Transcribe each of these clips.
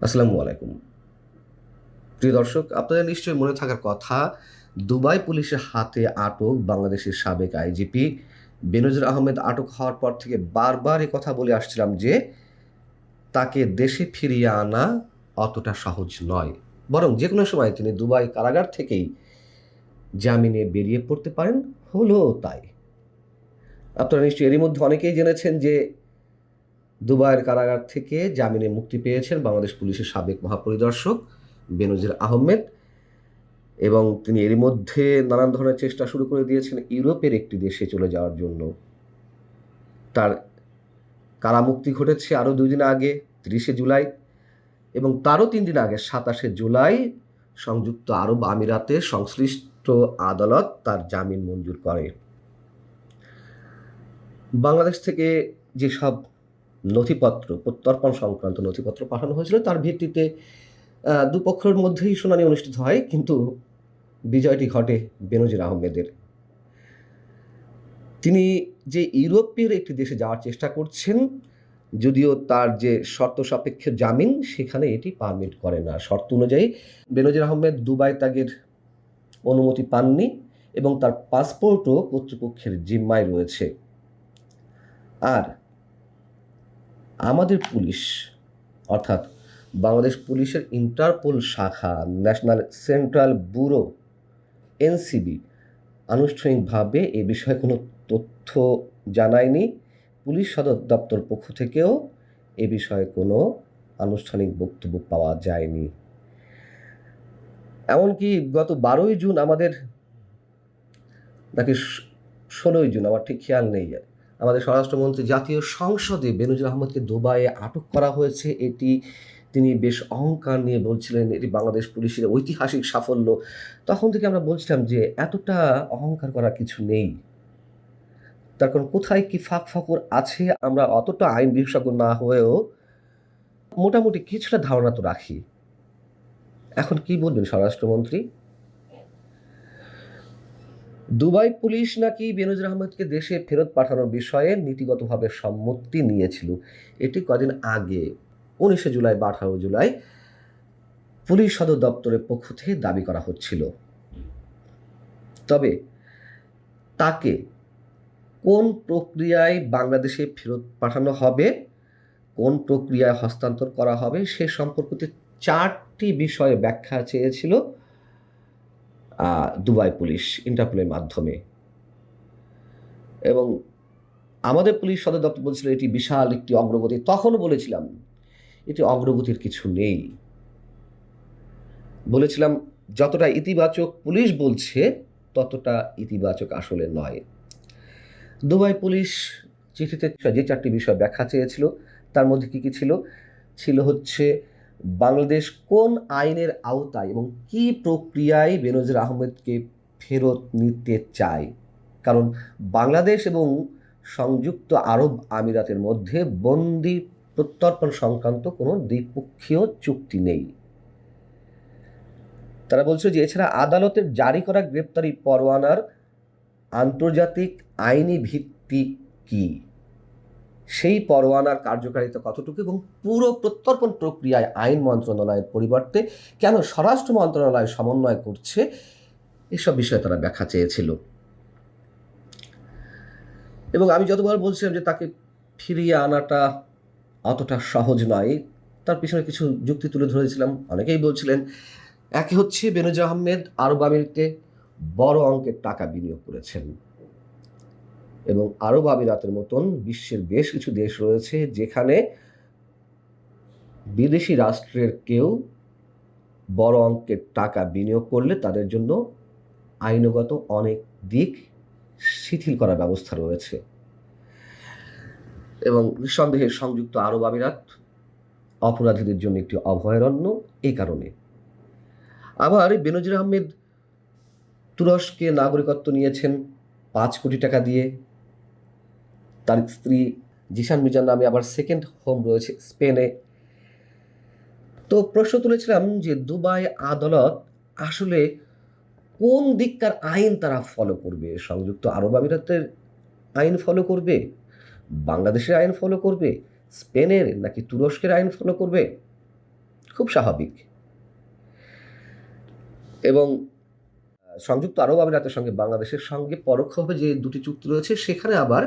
আসসালামু আলাইকুম। প্রিয় দর্শক, আপনাদের নিশ্চয়ই মনে থাকার কথা, দুবাই পুলিশের হাতে আটক বাংলাদেশের সাবেক আইজিপি বেনজির আহমেদ আটক হওয়ার পর থেকে বারবার এ কথা বলে আসছিলাম যে তাকে দেশে ফিরিয়ে আনা অতটা সহজ নয়। বরং যেকোনো সময় তিনি দুবাই কারাগার থেকেই জামিনে বেরিয়ে পড়তে পারেন, হলোও তাই। আপনারা নিশ্চয়ই এরই মধ্যে অনেকেই জেনেছেন যে দুবাইয়ের কারাগার থেকে জামিনে মুক্তি পেয়েছেন বাংলাদেশ পুলিশের সাবেক মহাপরিদর্শক বেনজির আহমেদ, এবং তিনি এরই মধ্যে নানান ধরনের চেষ্টা শুরু করে দিয়েছেন ইউরোপের একটি দেশে চলে যাওয়ার জন্য। তার কারামুক্তি ঘটেছে আরও ২ দিন আগে, ৩০শে জুলাই, এবং তারও ৩ দিন আগে ২৭শে জুলাই সংযুক্ত আরব আমিরাতের সংশ্লিষ্ট আদালত তার জামিন মঞ্জুর করে। বাংলাদেশ থেকে যেসব নথিপত্র, প্রত্যর্পণ সংক্রান্ত নথিপত্র পাঠানো হয়েছিল তার ভিত্তিতে দুপক্ষের মধ্যেই শুনানি অনুষ্ঠিত হয়, কিন্তু বিজয়টি ঘটে বেনজির আহমেদের। তিনি যে ইউরোপের একটি দেশে যাওয়ার চেষ্টা করছেন, যদিও তার যে শর্ত সাপেক্ষে জামিন সেখানে এটি পারমিট করে না। শর্ত অনুযায়ী বেনজির আহমেদ দুবাই ত্যাগের অনুমতি পাননি এবং তার পাসপোর্টও কর্তৃপক্ষের জিম্মায় রয়েছে। আর আমাদের পুলিশ, অর্থাৎ বাংলাদেশ পুলিশের ইন্টারপোল শাখা, ন্যাশনাল সেন্ট্রাল ব্যুরো, এনসিবি, আনুষ্ঠানিকভাবে এ বিষয়ে কোনো তথ্য জানায়নি। পুলিশ সদর দপ্তর পক্ষ থেকেও এ বিষয়ে কোনো আনুষ্ঠানিক বক্তব্য পাওয়া যায়নি। এমনকি গত ১২ই জুন আমাদের, নাকি ১৬ই জুন, আমার ঠিক খেয়াল নেই, আমাদের স্বরাষ্ট্রমন্ত্রী জাতীয় সংসদে বেনজির আহমেদকে দুবাইয়ে আটক করা হয়েছে, এটি তিনি বেশ অহংকার নিয়ে বলছিলেন এটি বাংলাদেশ পুলিশের ঐতিহাসিক সাফল্য। তখন থেকে আমরা বলছিলাম যে এতটা অহংকার করার কিছু নেই। তার কারণ কোথায় কি ফাঁক ফকর আছে আমরা অতটা আইন বিশেষজ্ঞ না হয়েও মোটামুটি কিছুটা ধারণা তো রাখি। এখন কি বলবেন স্বরাষ্ট্রমন্ত্রী? দুবাই পুলিশ নাকি বেনজির আহমেদকে দেশে ফেরত পাঠানোর বিষয়ে নীতিগতভাবে সম্মতি নিয়েছিল। এটি কদিন আগে ১৯শে জুলাই বা ১৮ জুলাই পুলিশ সদর দপ্তরের পক্ষ থেকে দাবি করা হচ্ছিল। তবে তাকে কোন প্রক্রিয়ায় বাংলাদেশে ফেরত পাঠানো হবে, কোন প্রক্রিয়ায় হস্তান্তর করা হবে সে সম্পর্কিত ৪টি বিষয়ে ব্যাখ্যা চেয়েছিল দুবাই পুলিশ ইন্টারপোলের মাধ্যমে। এবং আমাদের পুলিশ সদর দপ্তর বলছিল এটি বিশাল একটি অগ্রগতি। তখনও বলেছিলাম এটি অগ্রগতির কিছু নেই। বলেছিলাম যতটা ইতিবাচক পুলিশ বলছে ততটা ইতিবাচক আসলে নয়। দুবাই পুলিশ চিঠিতে যে ৪টি বিষয় ব্যাখ্যা চেয়েছিল তার মধ্যে কি ছিল? ছিল হচ্ছে বাংলাদেশ কোন আইনের আওতায় এবং কি প্রক্রিয়ায় বেনজির আহমেদকে ফেরত নিতে চায়। কারণ বাংলাদেশ এবং সংযুক্ত আরব আমিরাতের মধ্যে বন্দি প্রত্যর্পণ সংক্রান্ত কোনো দ্বিপক্ষীয় চুক্তি নেই। তারা বলছে যে এছাড়া আদালতের জারি করা গ্রেপ্তারি পরোয়ানার আন্তর্জাতিক আইনি ভিত্তি কি, সেই পরোয়ানার কার্যকারিতা কতটুকু, এবং পুরো প্রত্যর্পণ প্রক্রিয়ায় আইন মন্ত্রণালয়ের পরিবর্তে কেন স্বরাষ্ট্র মন্ত্রণালয় সমন্বয় করছে, এসব বিষয়ে তারা ব্যাখ্যা চেয়েছিল। এবং আমি যতবার বলছিলাম যে তাকে ফিরিয়ে আনাটা অতটা সহজ নয়, তার পিছনে কিছু যুক্তি তুলে ধরেছিলাম। অনেকেই বলছিলেন, একে হচ্ছে বেনজির আহমেদ আরব আমিরাতে বড় অঙ্কের টাকা বিনিয়োগ করেছেন, এবং আরব আমিরাতের মতন বিশ্বের বেশ কিছু দেশ রয়েছে যেখানে বিদেশি রাষ্ট্রের কেউ বড় অঙ্কের টাকা বিনিয়োগ করলে তাদের জন্য আইনগত অনেক দিক শিথিল করার ব্যবস্থা রয়েছে। এবং নিঃসন্দেহে সংযুক্ত আরব আমিরাত অপরাধীদের জন্য একটি অভয়ারণ্য। এই কারণে আবার বেনজির আহমেদ তুরস্কে নাগরিকত্ব নিয়েছেন ৫ কোটি টাকা দিয়ে। তার স্ত্রী জিসান মির্জার নামে আবার সেকেন্ড হোম রয়েছে স্পেনে। তো প্রশ্ন তুলেছিলাম যে দুবাই আদালত আসলে কোন দিককার আইন তারা ফলো করবে? সংযুক্ত আরব আমিরাতের আইন ফলো করবে, বাংলাদেশের আইন ফলো করবে, স্পেনের নাকি তুরস্কের আইন ফলো করবে? খুব স্বাভাবিক। এবং সংযুক্ত আরব আমিরাতের সঙ্গে বাংলাদেশের সঙ্গে পরোক্ষভাবে যে দুটি চুক্তি রয়েছে, সেখানে আবার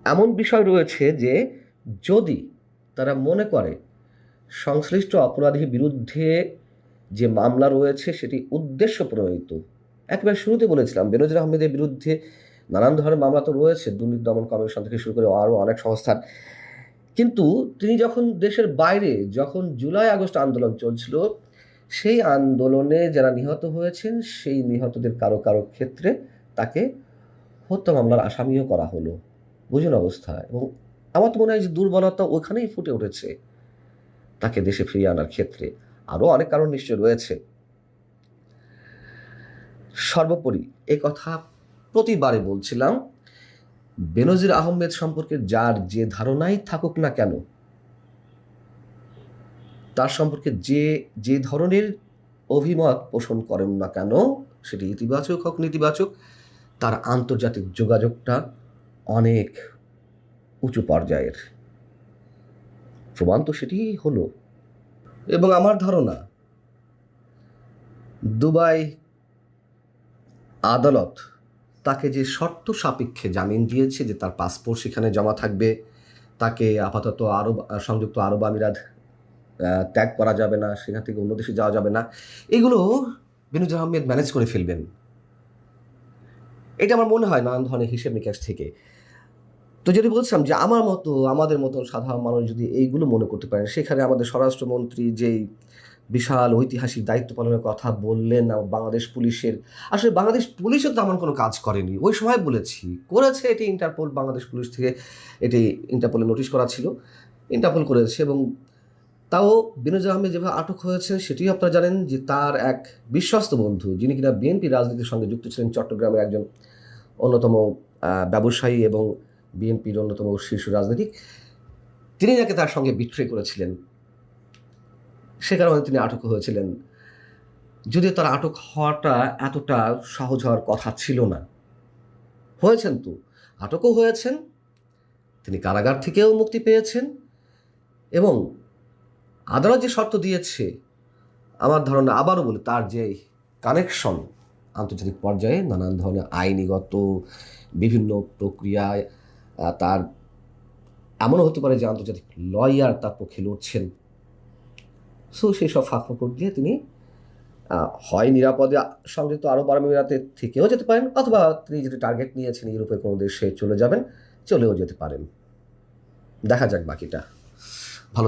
এমন বিষয় রয়েছে যে যদি তারা মনে করে সংশ্লিষ্ট অপরাধীর বিরুদ্ধে যে মামলা রয়েছে সেটি উদ্দেশ্য প্রণোদিত। একেবারে শুরুতে বলেছিলাম বেনজির আহমেদের বিরুদ্ধে নানান ধরনের মামলা তো রয়েছে, দুর্নীতি দমন কমিশন থেকে শুরু করে আরও অনেক সংস্থান। কিন্তু তিনি যখন দেশের বাইরে, যখন জুলাই আগস্ট আন্দোলন চলছিল, সেই আন্দোলনে যারা নিহত হয়েছেন সেই নিহতদের কারো কারো ক্ষেত্রে তাকে হত্যা মামলার আসামিও করা হলো। বুঝুন অবস্থা। এবং আমার তো মনে হয় যে দুর্বলতা ওখানেই ফুটে উঠেছে তাকে দেশে ফিরিয়ে আনার ক্ষেত্রে। আরও অনেক কারণ নিশ্চয় রয়েছে। সর্বোপরি এ কথা প্রতিবারে বলছিলাম, বেনজির আহমেদ সম্পর্কে যার যে ধারণাই থাকুক না কেন, তার সম্পর্কে যে ধরনের অভিমত পোষণ করেন না কেন, সেটি ইতিবাচক হোক নেতিবাচক, তার আন্তর্জাতিক যোগাযোগটা অনেক উঁচু পর্যায়ের। প্রমাণ তো সেটিই হলো। এবং আমার ধারণা দুবাই আদালত তাকে যে শর্ত সাপেক্ষে জামিন দিয়েছে, যে তার পাসপোর্ট সেখানে জমা থাকবে, তাকে আপাতত সংযুক্ত আরব আমিরাত ত্যাগ করা যাবে না, সেখান থেকে অন্য দেশে যাওয়া যাবে না, এগুলো বেনজির আহমেদ ম্যানেজ করে ফেলবেন। এটা আমার মনে হয় নানান ধরনের হিসেব নিকাশ থেকে। তো যদি বলছিলাম যে আমাদের মতো সাধারণ মানুষ যদি এইগুলো মনে করতে পারেন, সেখানে আমাদের স্বরাষ্ট্রমন্ত্রী যেই বিশাল ঐতিহাসিক দায়িত্ব পালনের কথা বললেন বাংলাদেশ পুলিশের, আসলে বাংলাদেশ পুলিশও তেমন কোনো কাজ করেনি। ওই সময় বলেছি করেছে, এটি ইন্টারপোল, বাংলাদেশ পুলিশ থেকে এটি ইন্টারপোলে নোটিশ করা ছিল, ইন্টারপোল করেছে। এবং তাও বেনজির আহমেদ যেভাবে আটক হয়েছেন সেটিও আপনারা জানেন যে তার এক বিশ্বস্ত বন্ধু, যিনি কিনা বিএনপি রাজনীতির সঙ্গে যুক্ত ছিলেন, চট্টগ্রামের একজন অন্যতম ব্যবসায়ী এবং বিএনপির অন্যতম শীর্ষ রাজনীতিক, তিনি নাকি তার সঙ্গে বিট্রে করেছিলেন, সে কারণে তিনি আটক হয়েছিলেন। যদিও তার আটক হওয়াটা এতটা সহজ হওয়ার কথা ছিল না। হয়েছেন তো, আটকও হয়েছেন, তিনি কারাগার থেকেও মুক্তি পেয়েছেন। এবং আদালত যে শর্ত দিয়েছে, আমার ধারণা, আবারও বলি, তার যে কানেকশন আন্তর্জাতিক পর্যায়ে নানান ধরনের আইনিগত বিভিন্ন প্রক্রিয়ায়, তার এমনও হতে পারে যে আন্তর্জাতিক লয়ার তার পক্ষে লড়ছেন। সো সেই সব ফাঁক দিয়ে তিনি হয় নিরাপদে সংযুক্ত আরব আমিরাতের থেকেও যেতে পারেন, অথবা তিনি যেটা টার্গেট নিয়েছেন ইউরোপের কোনো দেশে চলেও যেতে পারেন। দেখা যাক বাকিটা।